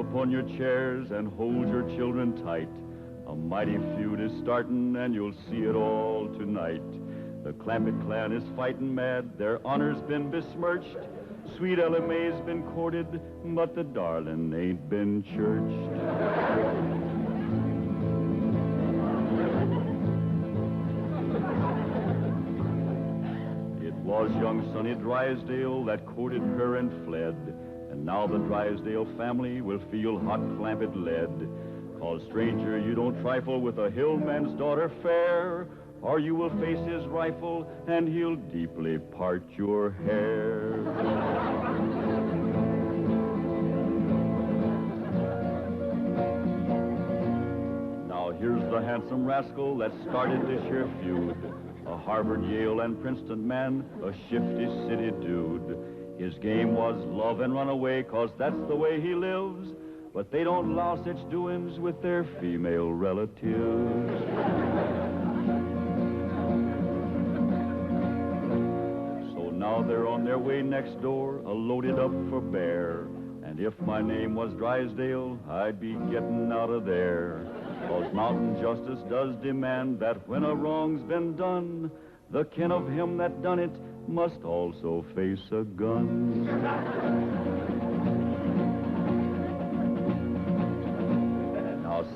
upon your chairs and hold your children tight. A mighty feud is starting, and you'll see it all tonight. The Clampett clan is fighting mad, their honor's been besmirched. Sweet Elly May's been courted, but the darling ain't been churched. It was young Sonny Drysdale that courted her and fled, and now the Drysdale family will feel hot Clampett lead. 'Cause, stranger, you don't trifle with a hillman's daughter fair, or you will face his rifle, and he'll deeply part your hair. Now here's the handsome rascal that started this here feud. A Harvard, Yale, and Princeton man, a shifty city dude. His game was love and run away, 'cause that's the way he lives. But they don't allow such doings with their female relatives. So now they're on their way next door, loaded up for bear. And if my name was Drysdale, I'd be getting out of there. 'Cause mountain justice does demand that when a wrong's been done, the kin of him that done it must also face a gun.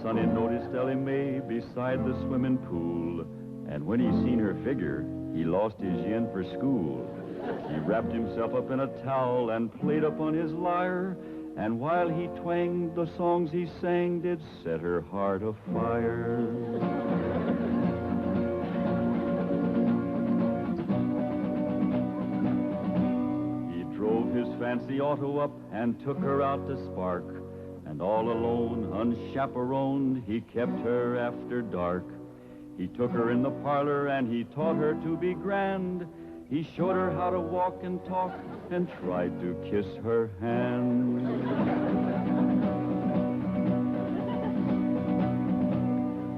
Sonny noticed Elly May beside the swimming pool, and when he seen her figure, he lost his yen for school. He wrapped himself up in a towel and played upon his lyre, and while he twanged, the songs he sang did set her heart afire. He drove his fancy auto up and took her out to Spark. And all alone, unchaperoned, he kept her after dark. He took her in the parlor and he taught her to be grand. He showed her how to walk and talk and tried to kiss her hand.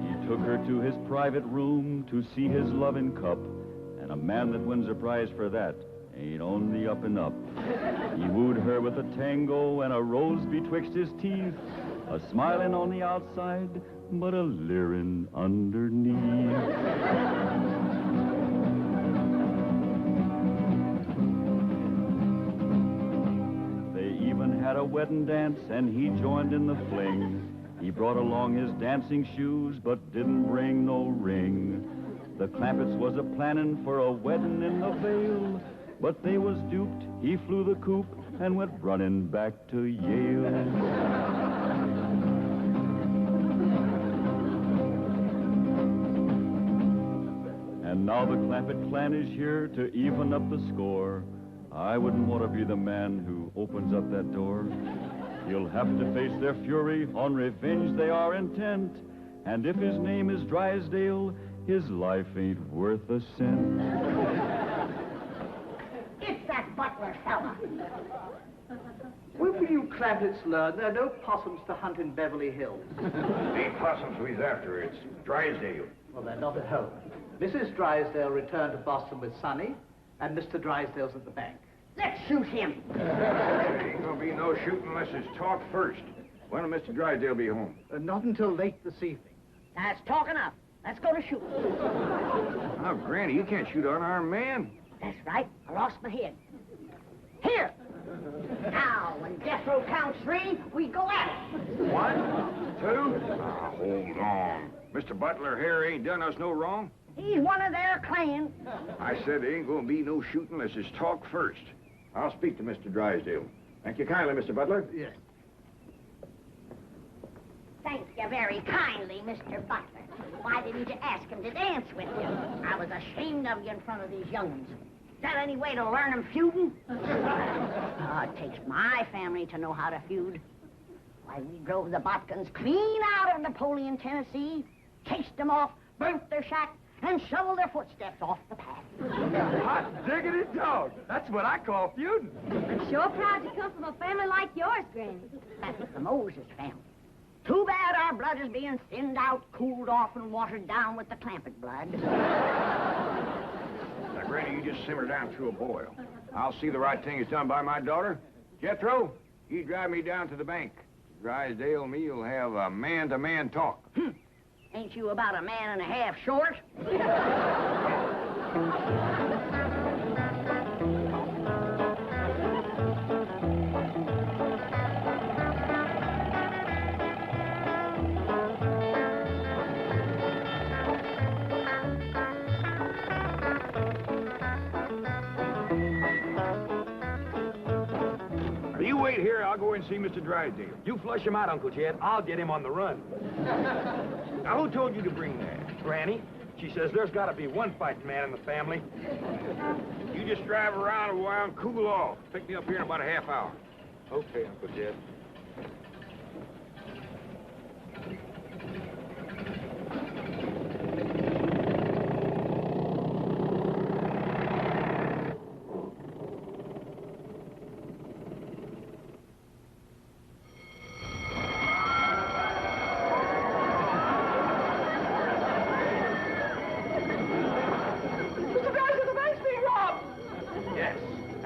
He took her to his private room to see his loving cup. And a man that wins a prize for that ain't on the up and up. He wooed her with a tango and a rose betwixt his teeth, a smiling on the outside, but a leering underneath. They even had a wedding dance, and he joined in the fling. He brought along his dancing shoes, but didn't bring no ring. The Clampetts was a-planning for a wedding in the Vale, but they was duped. He flew the coop and went running back to Yale. And now the Clampett clan is here to even up the score. I wouldn't want to be the man who opens up that door. He'll have to face their fury, on revenge they are intent. And if his name is Drysdale, his life ain't worth a cent. Butler fella. When will you Clampetts learn there are no possums to hunt in Beverly Hills? Ain't possums we's after, it's Drysdale. Well, they're not at home. Mrs. Drysdale returned to Boston with Sonny, and Mr. Drysdale's at the bank. Let's shoot him. There ain't gonna be no shooting unless it's talked first. When will Mr. Drysdale be home? Not until late this evening. That's talk enough. Let's go to shoot. Oh, Granny, you can't shoot an unarmed man. That's right. I lost my head. Here. Now, when death row counts 3, we go at it. 1, 2. Ah, hold on. Mr. Butler here ain't done us no wrong. He's one of their clan. I said there ain't gonna be no shooting unless it's talked first. I'll speak to Mr. Drysdale. Thank you kindly, Mr. Butler. Yes. Thank you very kindly, Mr. Butler. Why didn't you ask him to dance with you? I was ashamed of you in front of these young'uns. Is there any way to learn them feuding? Oh, it takes my family to know how to feud. Why, we drove the Botkins clean out of Napoleon, Tennessee, chased them off, burnt their shack, and shoveled their footsteps off the path. Hot diggity dog. That's what I call feuding. I'm sure proud to come from a family like yours, Granny. That's the Moses family. Too bad our blood is being thinned out, cooled off, and watered down with the Clampett blood. Now, Granny, you just simmer down to a boil. I'll see the right thing is done by my daughter. Jethro, you drive me down to the bank. Drysdale, me'll have a man-to-man talk. Ain't you about a man and a half short? You wait here, I'll go and see Mr. Drysdale. You flush him out, Uncle Jed. I'll get him on the run. Now, who told you to bring that? Granny, she says there's got to be one fighting man in the family. You just drive around a while and cool off. Pick me up here in about a half hour. Okay, Uncle Jed.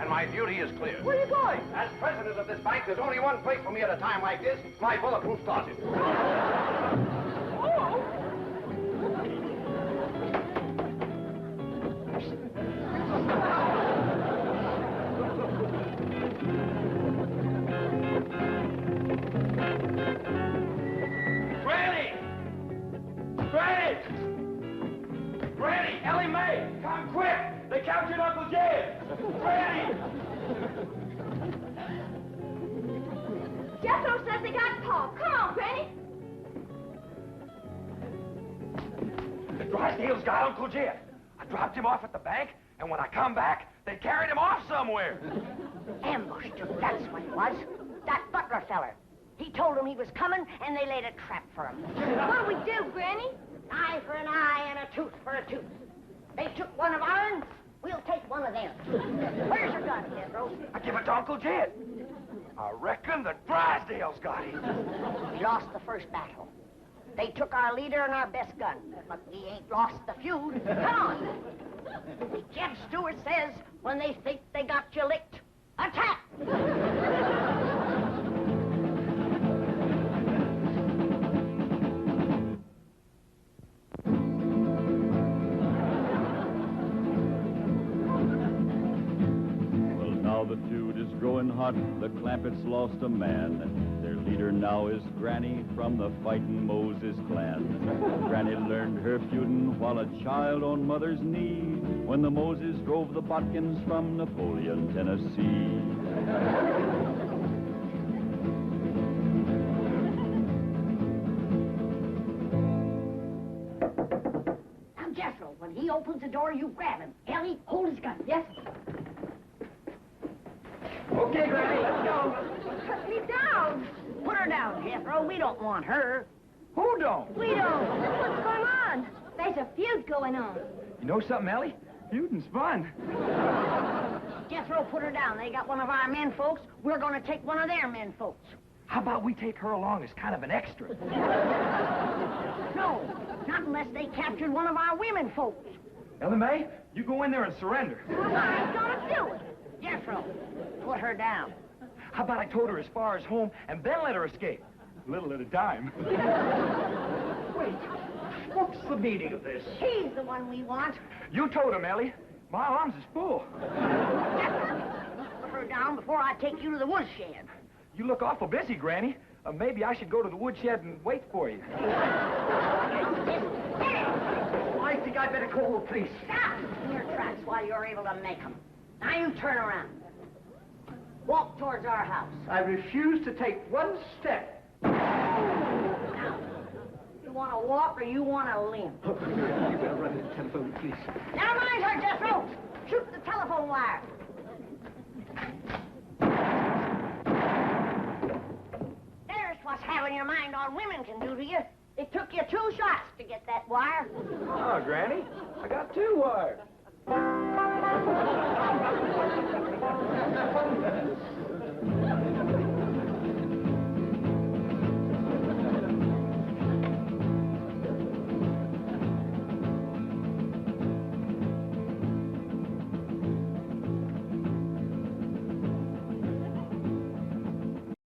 My duty is clear. Where are you going? As president of this bank, there's only one place for me at a time like this, my bulletproof closet. Oh! Granny! Granny! Granny! Elly May! Come quick! They captured Uncle Jed! Granny! Jethro says they got Paul. Come on, Granny. The Drysdales got Uncle Jed. I dropped him off at the bank, and when I come back, they carried him off somewhere. Ambushed him, that's what it was. That butler feller. He told them he was coming, and they laid a trap for him. What do we do, Granny? Eye for an eye and a tooth for a tooth. They took one of ours, we'll take one of them. Where's your gun, Jethro? I give it to Uncle Jed. I reckon the Drysdales got him. We lost the first battle. They took our leader and our best gun. But we ain't lost the feud. Come on. Jeb Stewart says when they think they got you licked, attack! The feud is growing hot, the Clampetts lost a man. Their leader now is Granny from the fightin' Moses clan. Granny learned her feudin' while a child on mother's knee, when the Moses drove the Botkins from Napoleon, Tennessee. Now, Jethro, when he opens the door, you grab him. Elly, hold his gun. Yes? Okay, Granny, let's go. Put me down. Put her down, Jethro. We don't want her. Who don't? We don't. What's going on? There's a feud going on. You know something, Elly? Feuding's fun. Jethro, put her down. They got one of our men folks. We're going to take one of their men folks. How about we take her along as kind of an extra? No, not unless they captured one of our women folks. Elly May, you go in there and surrender. I ain't gonna do it. Jethro, put her down. How about I towed her as far as home and then let her escape? A little at a time. Wait, what's the meaning of this? She's the one we want. You towed him, Elly. My arms is full. Put her down before I take you to the woodshed. You look awful busy, Granny. Maybe I should go to the woodshed and wait for you. I think I'd better call the police. Stop in your tracks while you're able to make them. Now you turn around. Walk towards our house. I refuse to take one step. Now, you want to walk or you want to limp? You better run to the telephone, please. Never mind her, Jethro. Shoot the telephone wire. There's what having your mind on women can do to you. It took you 2 shots to get that wire. Oh, Granny, I got 2 wires.